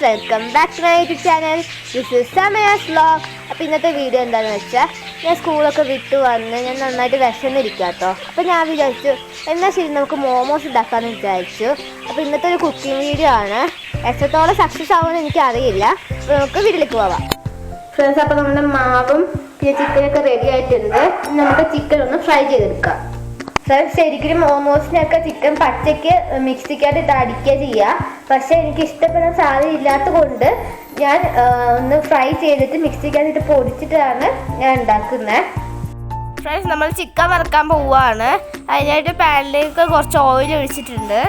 Welcome back to my YouTube channel. This is Samaya's vlog. അപ്പോൾ ഇന്നത്തെ video എന്താണെന്ന് വെച്ചാൽ, ഞാൻ സ്കൂളൊക്കെ വിട്ടു വന്ന് ഞാൻ നന്നായിട്ട് വിശന്നിരിക്കുക കേട്ടോ. അപ്പോൾ ഞാൻ വിചാരിച്ചു എന്നാൽ ശരി നമുക്ക് മോമോസ് ഉണ്ടാക്കാമെന്ന് വിചാരിച്ചു. അപ്പോൾ ഇന്നത്തെ ഒരു കുക്കിംഗ് വീഡിയോ ആണ്. എത്രത്തോളം സക്സസ് ആവുമെന്ന് എനിക്കറിയില്ല. അപ്പോൾ നമുക്ക് വീട്ടിലേക്ക് പോവാം ഫ്രണ്ട്സ്. അപ്പോൾ നമ്മുടെ മാവും പിന്നെ ചിക്കനൊക്കെ റെഡി ആയിട്ടുണ്ട്. നമുക്ക് ചിക്കൻ ഒന്ന് ഫ്രൈ ചെയ്തെടുക്കാം ഫ്രണ്ട്സ്. ശരിക്കും മോമോസിനൊക്കെ ചിക്കൻ പച്ചയ്ക്ക് മിക്സിക്കകത്ത് ഇട്ട് അടിക്കുക ചെയ്യുക. പക്ഷേ എനിക്ക് ഇഷ്ടപ്പെടാൻ സാധ്യത ഇല്ലാത്തത് കൊണ്ട് ഞാൻ ഒന്ന് ഫ്രൈ ചെയ്തിട്ട് മിക്സിക്കകത്ത് ഇട്ട് പൊടിച്ചിട്ടാണ് ഞാൻ ഉണ്ടാക്കുന്നത്. ഫ്രണ്ട്സ്, നമ്മൾ ചിക്കൻ വറുക്കാൻ പോവുകയാണ്. അതിനായിട്ട് പാനിലേക്ക് കുറച്ച് ഓയിൽ ഒഴിച്ചിട്ടുണ്ട്.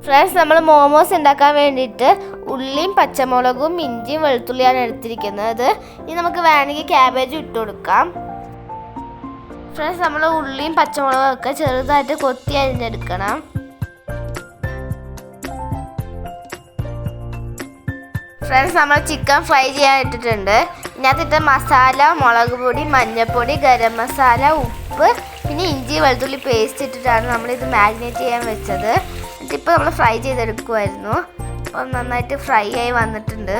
ഫ്രണ്ട്സ്, നമ്മൾ മോമോസ് ഉണ്ടാക്കാൻ വേണ്ടിയിട്ട് ഉള്ളിയും പച്ചമുളകും ഇഞ്ചിയും വെളുത്തുള്ളിയാണ് എടുത്തിരിക്കുന്നത്. ഇനി നമുക്ക് വേണമെങ്കിൽ ക്യാബേജ് ഇട്ട് കൊടുക്കാം. ഫ്രണ്ട്സ്, നമ്മൾ ഉള്ളിയും പച്ചമുളകും ഒക്കെ ചെറുതായിട്ട് കൊത്തി അരിഞ്ഞെടുക്കണം. ഫ്രണ്ട്സ്, നമ്മൾ ചിക്കൻ ഫ്രൈ ചെയ്യാൻ ഇട്ടിട്ടുണ്ട്. ഇതിനകത്തിട്ട് മസാല, മുളക് പൊടി, മഞ്ഞൾപ്പൊടി, ഗരം മസാല, ഉപ്പ്, പിന്നെ ഇഞ്ചി വെളുത്തുള്ളി പേസ്റ്റ് ഇട്ടിട്ടാണ് നമ്മളിത് മാരിനേറ്റ് ചെയ്യാൻ വെച്ചത്. ഇപ്പോൾ നമ്മൾ ഫ്രൈ ചെയ്തെടുക്കുമായിരുന്നു. അപ്പം നന്നായിട്ട് ഫ്രൈ ആയി വന്നിട്ടുണ്ട്.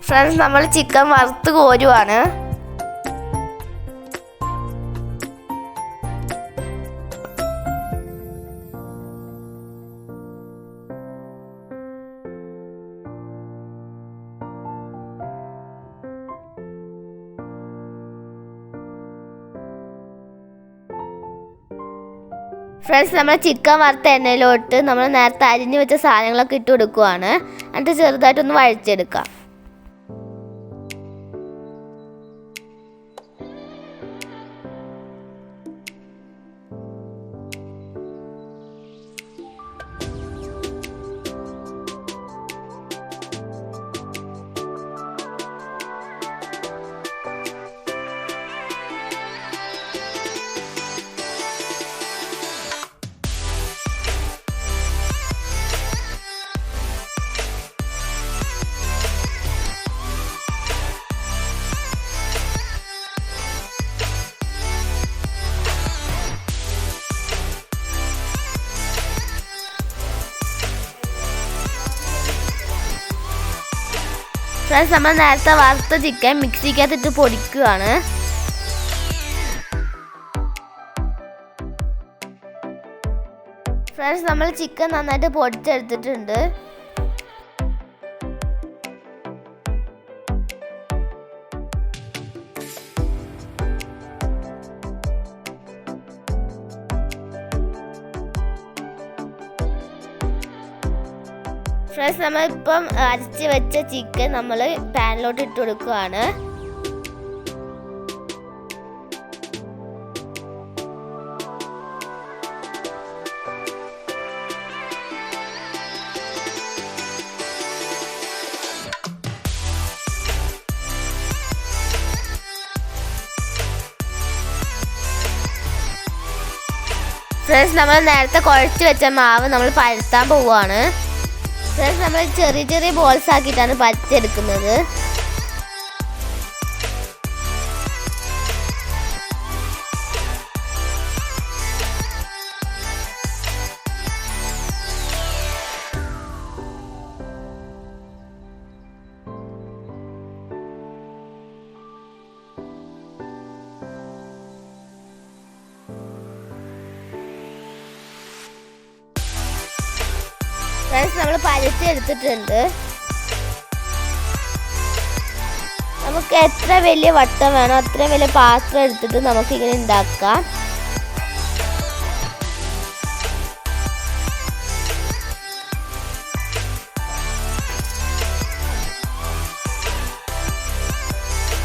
ഫ്രണ്ട്സ്, നമ്മൾ ചിക്കൻ വറുത്ത് കോരുവാണ്. ഫ്രണ്ട്സ്, നമ്മൾ ചിക്കൻ വറുത്ത എണ്ണയിലോട്ട് നമ്മൾ നേരത്തെ അരിഞ്ഞു വെച്ച സാധനങ്ങളൊക്കെ ഇട്ട് കൊടുക്കുവാണ്. എന്നിട്ട് ചെറുതായിട്ടൊന്ന് വഴിച്ചെടുക്കാം. ഫ്രണ്ട്സ്, നമ്മൾ നേരത്തെ വറുത്ത ചിക്കൻ മിക്സിക്കകത്തിട്ട് പൊടിക്കുകയാണ്. ഫ്രണ്ട്സ്, നമ്മൾ ചിക്കൻ നന്നായിട്ട് പൊടിച്ചെടുത്തിട്ടുണ്ട്. ഫ്രണ്ട്സ്, നമ്മളിപ്പം അരച്ച് വെച്ച ചിക്കൻ നമ്മൾ പാനിലോട്ട് ഇട്ട് കൊടുക്കുകയാണ്. ഫ്രണ്ട്സ്, നമ്മൾ നേരത്തെ കുഴച്ച് വെച്ച മാവ് നമ്മൾ പരത്താൻ പോവുകയാണ്. ഫ്രണ്ട്സ്, നമ്മൾ ചെറിയ ചെറിയ ബോൾസ് ആക്കിയിട്ടാണ് പരത്തിയെടുക്കുന്നത്. ഫ്രണ്ട്സ്, നമ്മൾ പരത്തിയെടുത്തിട്ടുണ്ട്. നമുക്ക് എത്ര വലിയ വട്ടം വേണോ അത്രയും വലിയ പാത്രം എടുത്തിട്ട് നമുക്കിങ്ങനെ ഉണ്ടാക്കാം.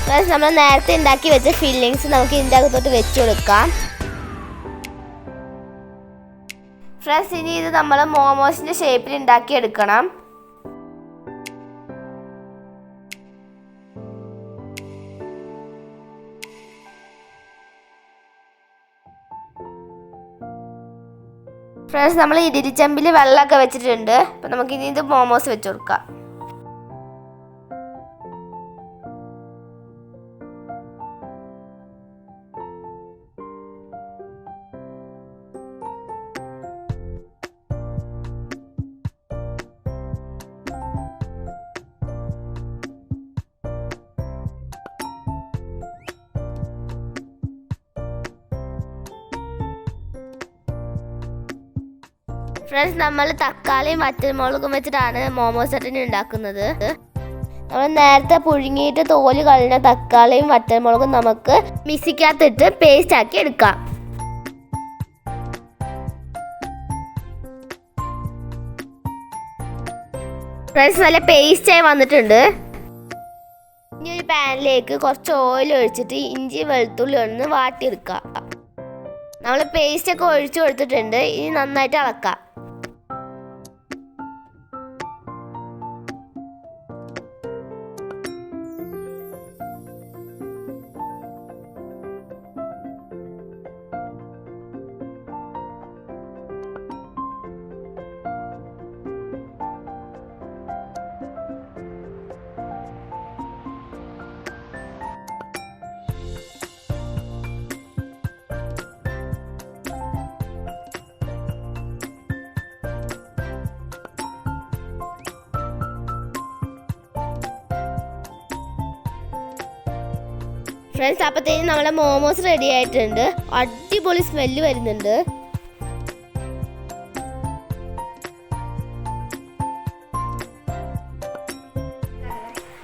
ഫ്രണ്ട്സ്, നമ്മൾ നേരത്തെ ഉണ്ടാക്കി വെച്ച ഫില്ലിങ്സ് നമുക്ക് ഇതിൻ്റെ അകത്തോട്ട് വെച്ച് കൊടുക്കാം. ഫ്രണ്ട്സ്, ഇനി ഇത് നമ്മൾ മോമോസിൻ്റെ ഷേപ്പിൽ ഉണ്ടാക്കിയെടുക്കണം. ഫ്രണ്ട്സ്, നമ്മൾ ഇടിരിച്ചമ്പിൽ വെള്ളമൊക്കെ വെച്ചിട്ടുണ്ട്. അപ്പം നമുക്കിനി ഇത് മോമോസ് വെച്ച് കൊടുക്കാം. ഫ്രണ്ട്സ്, നമ്മൾ തക്കാളിയും വറ്റൽമുളകും വെച്ചിട്ടാണ് മോമോസ് ചട്ടനി ഉണ്ടാക്കുന്നത്. നമ്മൾ നേരത്തെ പുഴുങ്ങിയിട്ട് തോല് കളഞ്ഞ തക്കാളിയും വറ്റൽമുളകും നമുക്ക് മിക്സിക്കകത്തിട്ട് പേസ്റ്റ് ആക്കി എടുക്കാം. ഫ്രണ്ട്സ്, നല്ല പേസ്റ്റായി വന്നിട്ടുണ്ട്. ഇനി ഒരു പാനിലേക്ക് കുറച്ച് ഓയിൽ ഒഴിച്ചിട്ട് ഇഞ്ചി വെളുത്തുള്ളി ഒന്ന് വാട്ടിയെടുക്കാം. നമ്മൾ പേസ്റ്റൊക്കെ ഒഴിച്ചു കൊടുത്തിട്ടുണ്ട്. ഇനി നന്നായിട്ട് ഇളക്കാം. ഫ്രണ്ട്സ്, അപ്പോഴത്തേക്കും നമ്മളെ മോമോസ് റെഡി ആയിട്ടുണ്ട്. അടിപൊളി സ്മെല്ല് വരുന്നുണ്ട്.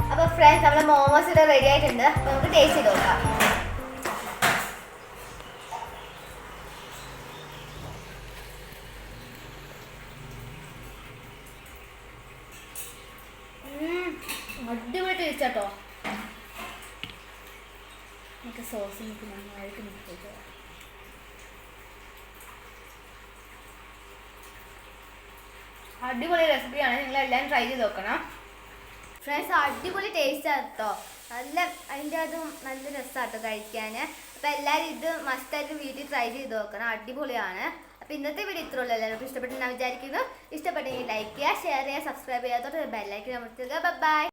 അപ്പോൾ ഫ്രണ്ട്സ്, നമ്മളെ മോമോസ് ഇവിടെ റെഡി ആയിട്ടുണ്ട്. അപ്പോൾ നമുക്ക് ടേസ്റ്റ് ചെയ്ത് നോക്കാം. അടിപൊളി ടേസ്റ്റ് കേട്ടോ. നമുക്ക് സോസ് നന്നായിട്ട് മിക്സ് ചെയ്ത് അടിപൊളി റെസിപ്പിയാണ്. നിങ്ങളെല്ലാം ട്രൈ ചെയ്ത് നോക്കണം. ഫ്രണ്ട്സ്, അടിപൊളി ടേസ്റ്റ് ആണ് കേട്ടോ. അതിൻ്റെ അതും നല്ല രസമാട്ടോ കഴിക്കാൻ. അപ്പോൾ എല്ലാവരും ഇത് മസ്റ്റായിട്ട് വീട്ടിൽ ട്രൈ ചെയ്ത് നോക്കണം. അടിപൊളിയാണ്. അപ്പോൾ ഇന്നത്തെ വീഡിയോ ഇത്രേ ഉള്ളൂ. എല്ലാവർക്കും ഇഷ്ടപ്പെട്ടെന്ന് ഞാൻ വിചാരിക്കുന്നു. ഇഷ്ടപ്പെട്ടെങ്കിൽ ലൈക്ക് ചെയ്യുക, ഷെയർ ചെയ്യുക, സബ്സ്ക്രൈബ് ചെയ്യാത്തോട്ട് ബെല്ലൈക്കൻ അമർത്തുക. ബൈ.